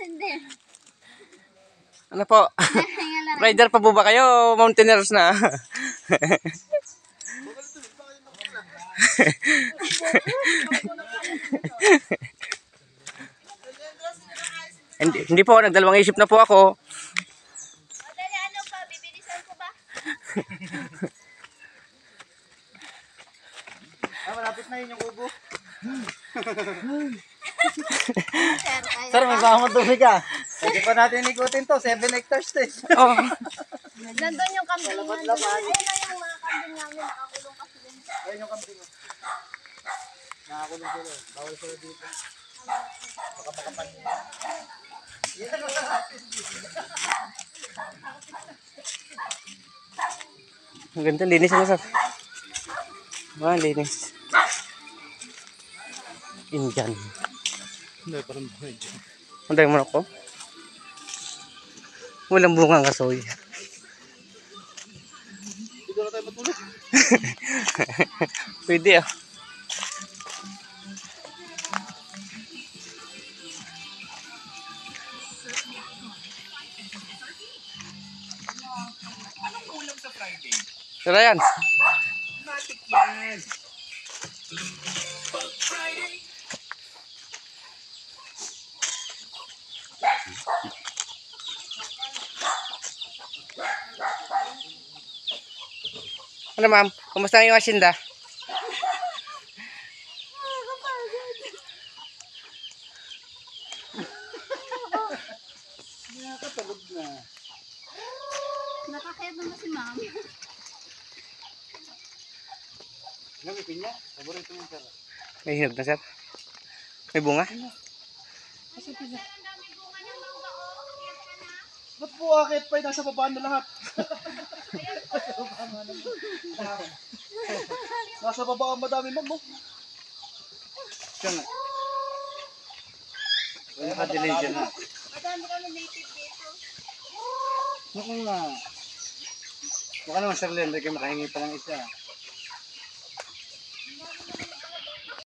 Hindi. Ano po? Rider pa po ba kayo? Mountaineers na. hindi po, nagdalawang isip na po ako. Dali, ano pa? Bibilisan ko ba? Malapit na yun yung kubo. Sir, May baka matubig ka. Pwede pa natin ikutin to. 7 hectares to. Oh. nandun yung kambingan. Ayun na yung mga kambing namin. Nakakulong kasi din. Ayun yung kambing. Nakakulong sila. Bawal sila dito. Baka makapan. Ang ganda, linis na sir. Linis. Indian. Hindi, parang buhay dyan. Ang dahil mo na ko. Walang bunga ng kasoy. Dito na tayo matulog. Pwede ah. Anong ulam sa Friday? Tara yan. Matik yan. Ano ma'am? Kumusta ang iyong asinda? Nakakatulog na. Nakakayat naman si ma'am. May pinya? Paborito mo sir. May hinog na sir. May bunga? Kasi pinya. Ba't po akit pa? Nasa baba na lahat. Nasa baba ang madami mo. Siya nga. Wala ka-delay dyan na. Madami kami native dito. Naku nga. Baka naman Sir Len, kayo makahingi pa ng isa.